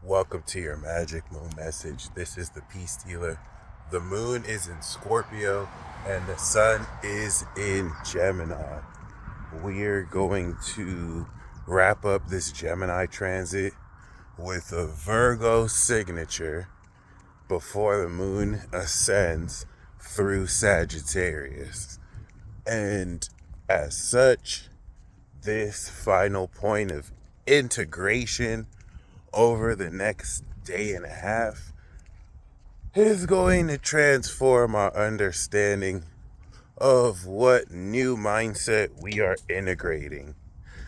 Welcome to your Magic Moon message. This is the Peace Dealer. The moon is in Scorpio and the sun is in Gemini. We're going to wrap up this Gemini transit with a Virgo signature before the moon ascends through Sagittarius. And as such, this final point of integration over the next day and a half is going to transform our understanding of what new mindset we are integrating.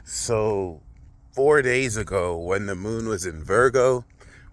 So 4 days ago, when the moon was in Virgo,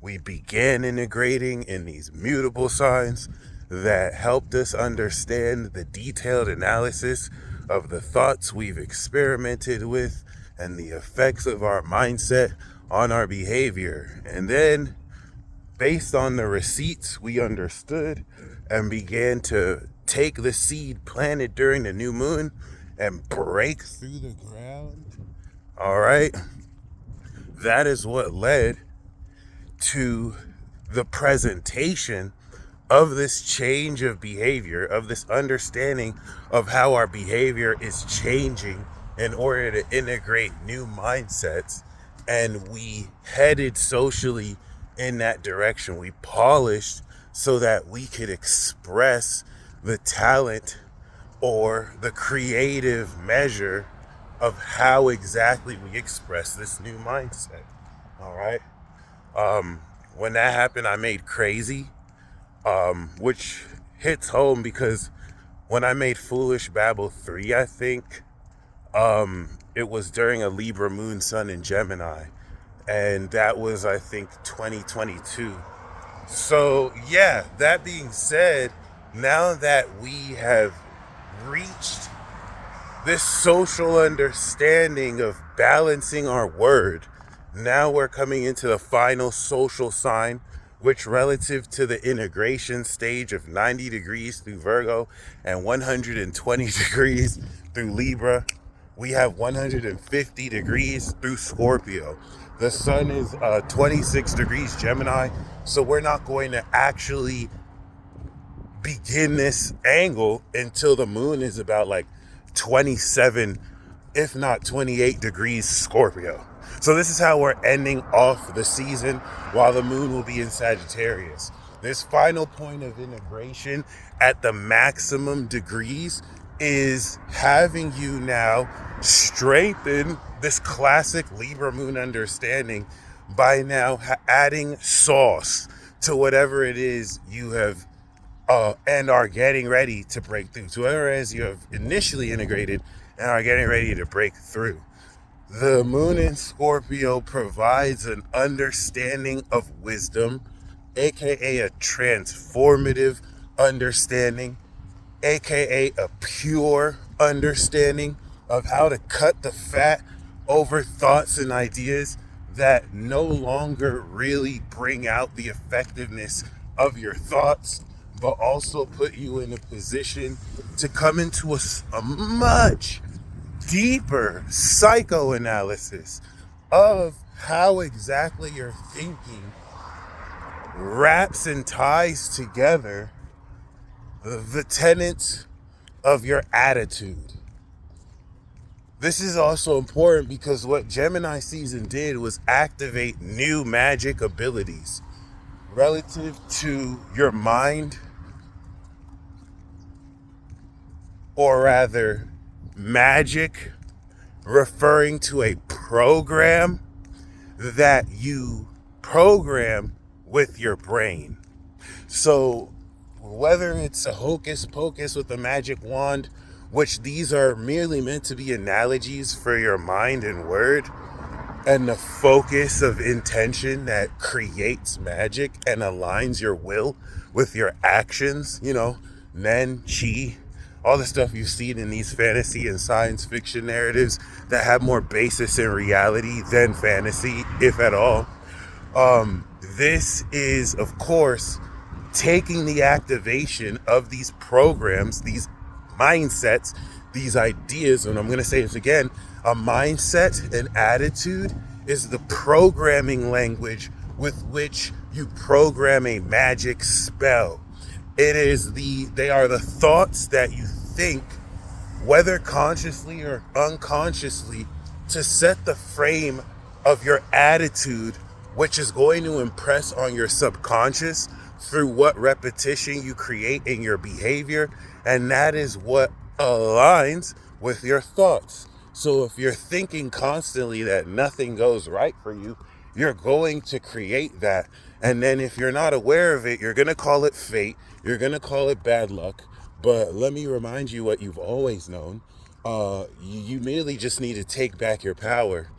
we began integrating in these mutable signs that helped us understand the detailed analysis of the thoughts we've experimented with and the effects of our mindset on our behavior. And then, based on the receipts, we understood and began to take the seed planted during the new moon and break through the ground. All right. That is what led to the presentation of this change of behavior, of this understanding of how our behavior is changing in order to integrate new mindsets. And we headed socially in that direction. We polished so that we could express the talent or the creative measure of how exactly we express this new mindset. All right. When that happened, I made Crazy, which hits home because when I made Foolish Babble 3, I think, it was during a Libra moon, sun in Gemini. And that was, I think, 2022. So, yeah, that being said, now that we have reached this social understanding of balancing our word, now we're coming into the final social sign, which relative to the integration stage of 90 degrees through Virgo and 120 degrees through Libra, we have 150 degrees through Scorpio. The sun is 26 degrees Gemini, so we're not going to actually begin this angle until the moon is about like 27, if not 28 degrees Scorpio. So this is how we're ending off the season while the moon will be in Sagittarius. This final point of integration at the maximum degrees is having you now strengthen this classic Libra moon understanding by now adding sauce to whatever it is you have and are getting ready to break through. So whatever it is you have initially integrated and are getting ready to break through. The moon in Scorpio provides an understanding of wisdom, aka a transformative understanding, aka a pure understanding of how to cut the fat over thoughts and ideas that no longer really bring out the effectiveness of your thoughts, but also put you in a position to come into a much deeper psychoanalysis of how exactly your thinking wraps and ties together the tenets of your attitude. This is also important because what Gemini season did was activate new magic abilities relative to your mind, or rather magic referring to a program that you program with your brain. So whether it's a hocus pocus with a magic wand, which these are merely meant to be analogies for your mind and word, and the focus of intention that creates magic and aligns your will with your actions, Nen, Chi, all the stuff you've seen in these fantasy and science fiction narratives that have more basis in reality than fantasy, if at all. This is, of course, taking the activation of these programs, these mindsets, these ideas, and I'm going to say this again, a mindset, an attitude is the programming language with which you program a magic spell. They are the thoughts that you think, whether consciously or unconsciously, to set the frame of your attitude, which is going to impress on your subconscious through what repetition you create in your behavior. And that is what aligns with your thoughts. So if you're thinking constantly that nothing goes right for you, you're going to create that. And then if you're not aware of it, you're going to call it fate. You're going to call it bad luck. But let me remind you what you've always known. You merely just need to take back your power.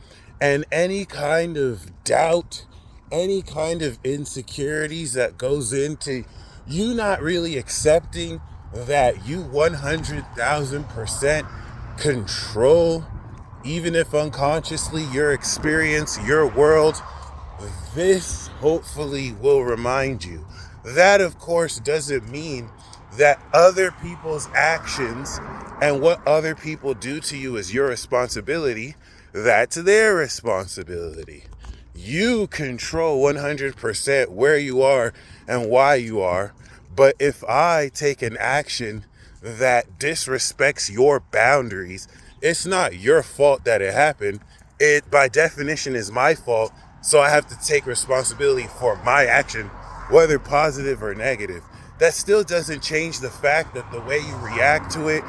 And any kind of doubt, any kind of insecurities that goes into you not really accepting that you 100,000% control, even if unconsciously, your experience, your world, this hopefully will remind you. That, of course, doesn't mean that other people's actions and what other people do to you is your responsibility. That's their responsibility. You control 100% where you are and why you are. But if I take an action that disrespects your boundaries, it's not your fault that it happened. It, by definition, is my fault. So I have to take responsibility for my action, whether positive or negative. That still doesn't change the fact that the way you react to it,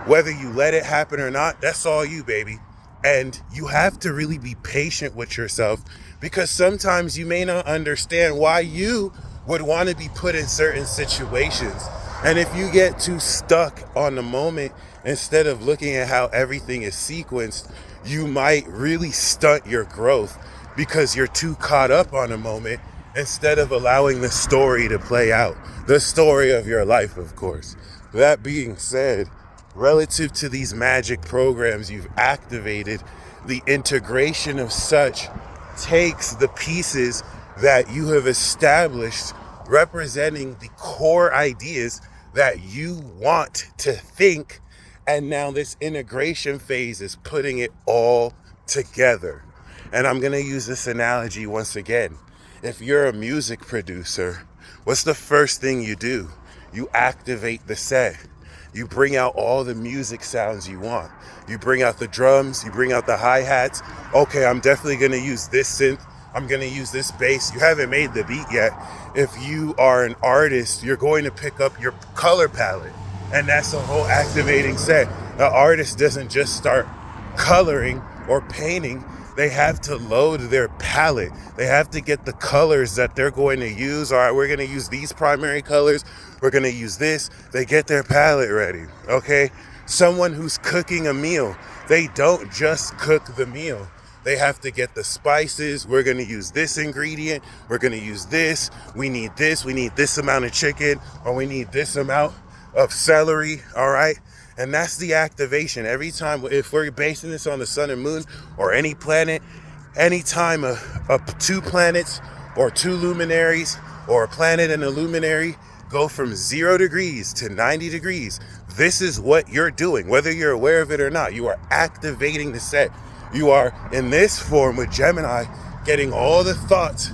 whether you let it happen or not, that's all you, baby. And you have to really be patient with yourself, because sometimes you may not understand why you would want to be put in certain situations. And if you get too stuck on the moment instead of looking at how everything is sequenced, you might really stunt your growth because you're too caught up on a moment instead of allowing the story to play out. The story of your life, of course. That being said, relative to these magic programs you've activated, the integration of such takes the pieces that you have established representing the core ideas that you want to think, and now this integration phase is putting it all together. And I'm going to use this analogy once again. If you're a music producer, what's the first thing you do? You activate the set. You bring out all the music sounds you want. You bring out the drums, you bring out the hi-hats. Okay, I'm definitely gonna use this synth. I'm gonna use this bass. You haven't made the beat yet. If you are an artist, you're going to pick up your color palette. And that's a whole activating set. The artist doesn't just start coloring or painting. They have to load their palette. They have to get the colors that they're going to use. All right, we're going to use these primary colors. We're going to use this. They get their palette ready, okay? Someone who's cooking a meal, they don't just cook the meal. They have to get the spices. We're going to use this ingredient. We're going to use this. We need this. We need this amount of chicken, or we need this amount of celery, all right? And that's the activation. Every time, if we're basing this on the sun and moon or any planet, anytime two planets or two luminaries or a planet and a luminary go from 0 degrees to 90 degrees, this is what you're doing. Whether you're aware of it or not, you are activating the set. You are, in this form with Gemini, getting all the thoughts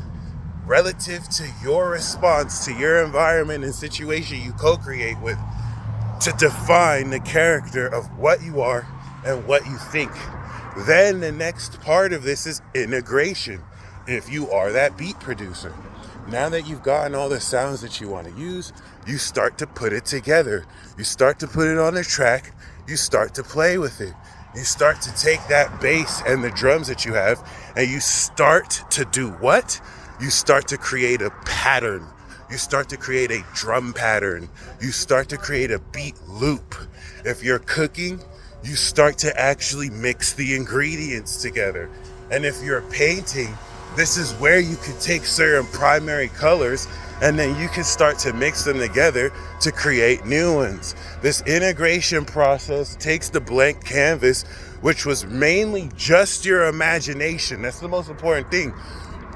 relative to your response to your environment and situation you co-create with, to define the character of what you are and what you think. Then the next part of this is integration. If you are that beat producer, now that you've gotten all the sounds that you want to use, you start to put it together. You start to put it on a track. You start to play with it. You start to take that bass and the drums that you have, and you start to do what? You start to create a pattern. You start to create a drum pattern. You start to create a beat loop. If you're cooking, you start to actually mix the ingredients together. And if you're painting, this is where you can take certain primary colors and then you can start to mix them together to create new ones. This integration process takes the blank canvas, which was mainly just your imagination. That's the most important thing.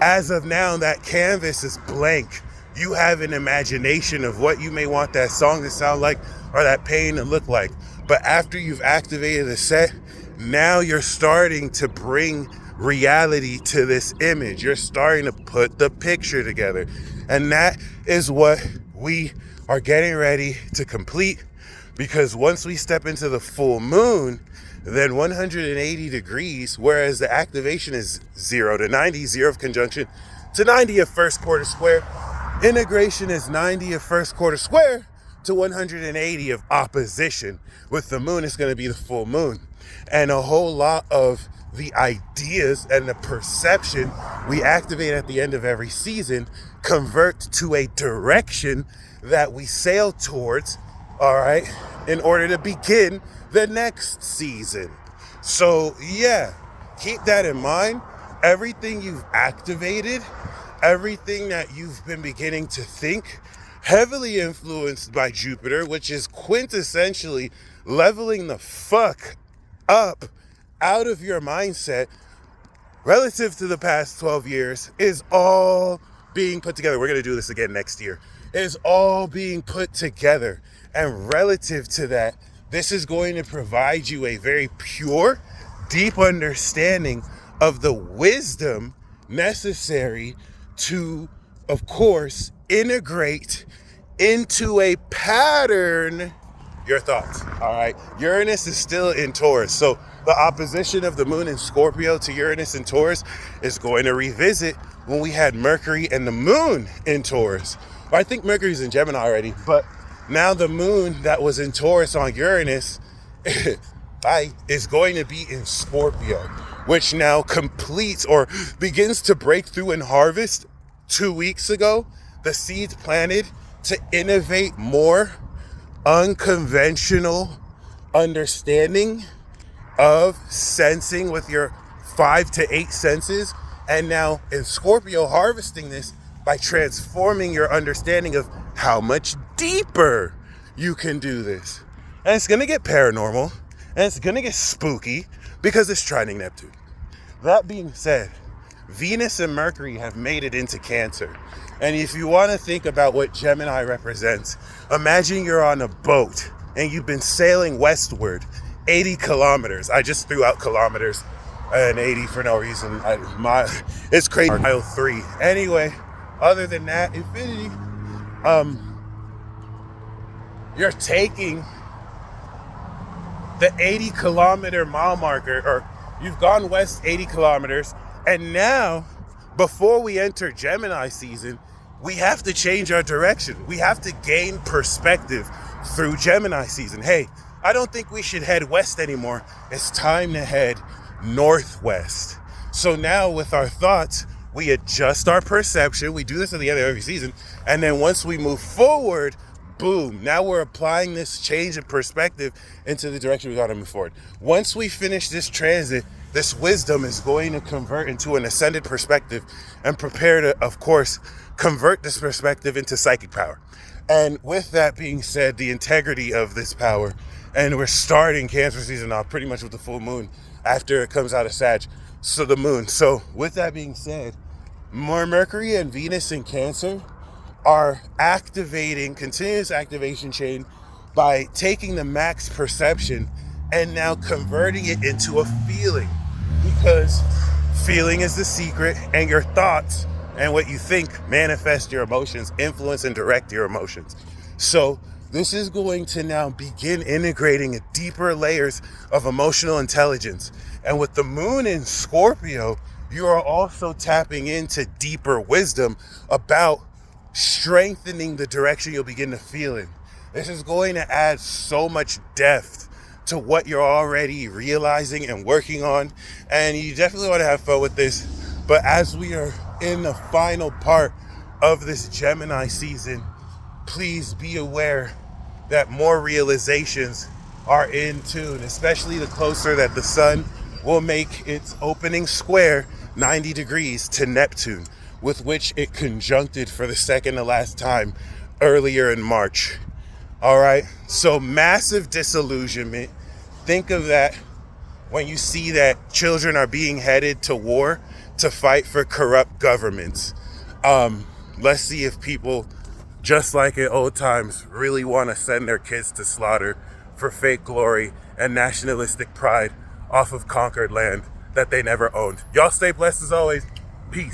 As of now, that canvas is blank. You have an imagination of what you may want that song to sound like or that painting to look like. But after you've activated the set, now you're starting to bring reality to this image. You're starting to put the picture together. And that is what we are getting ready to complete, because once we step into the full moon, then 180 degrees, whereas the activation is 0 to 90, 0 of conjunction to 90 of first quarter square, integration is 90 of first quarter square to 180 of opposition. With the moon, it's going to be the full moon. And a whole lot of the ideas and the perception we activate at the end of every season convert to a direction that we sail towards, all right, in order to begin the next season. So yeah, keep that in mind. Everything you've activated, everything that you've been beginning to think, heavily influenced by Jupiter, which is quintessentially leveling the fuck up out of your mindset relative to the past 12 years, is all being put together. We're going to do this again next year. It is all being put together. And relative to that, this is going to provide you a very pure, deep understanding of the wisdom necessary to, of course, integrate into a pattern your thoughts. All right. Uranus is still in Taurus. So the opposition of the moon in Scorpio to Uranus in Taurus is going to revisit when we had Mercury and the moon in Taurus. Well, I think Mercury's in Gemini already, but now the moon that was in Taurus on Uranus is going to be in Scorpio, which now completes or begins to break through and harvest 2 weeks ago the seeds planted to innovate more unconventional understanding of sensing with your 5 to 8 senses. And now in Scorpio, harvesting this by transforming your understanding of how much deeper you can do this. And it's going to get paranormal and it's going to get spooky because it's trining Neptune. That being said, Venus and Mercury have made it into Cancer. And if you want to think about what Gemini represents, imagine you're on a boat and you've been sailing westward 80 kilometers. I just threw out kilometers and 80 for no reason. It's crazy. Mile 3. Anyway, other than that, infinity, you're taking the 80 kilometer mile marker, or you've gone west 80 kilometers, and now, before we enter Gemini season, we have to change our direction. We have to gain perspective through Gemini season. Hey, I don't think we should head west anymore. It's time to head northwest. So now with our thoughts, we adjust our perception. We do this at the end of every season. And then once we move forward, boom, now we're applying this change in perspective into the direction we got to move forward. Once we finish this transit, this wisdom is going to convert into an ascended perspective and prepare to, of course, convert this perspective into psychic power. And with that being said, the integrity of this power, and we're starting Cancer season off pretty much with the full moon after it comes out of Sag, so the moon. So with that being said, more Mercury and Venus in Cancer are activating, continuous activation chain by taking the max perception and now converting it into a feeling, because feeling is the secret, and your thoughts and what you think manifest your emotions, influence and direct your emotions. So this is going to now begin integrating deeper layers of emotional intelligence. And with the moon in Scorpio, you are also tapping into deeper wisdom about strengthening the direction you'll begin to feel in. This is going to add so much depth to what you're already realizing and working on. And you definitely want to have fun with this. But as we are in the final part of this Gemini season, please be aware that more realizations are in tune, especially the closer that the sun will make its opening square 90 degrees to Neptune, with which it conjuncted for the second to last time earlier in March. All right, so massive disillusionment. Think of that when you see that children are being headed to war to fight for corrupt governments. Let's see if people, just like in old times, really want to send their kids to slaughter for fake glory and nationalistic pride off of conquered land. that they never owned. Y'all stay blessed as always.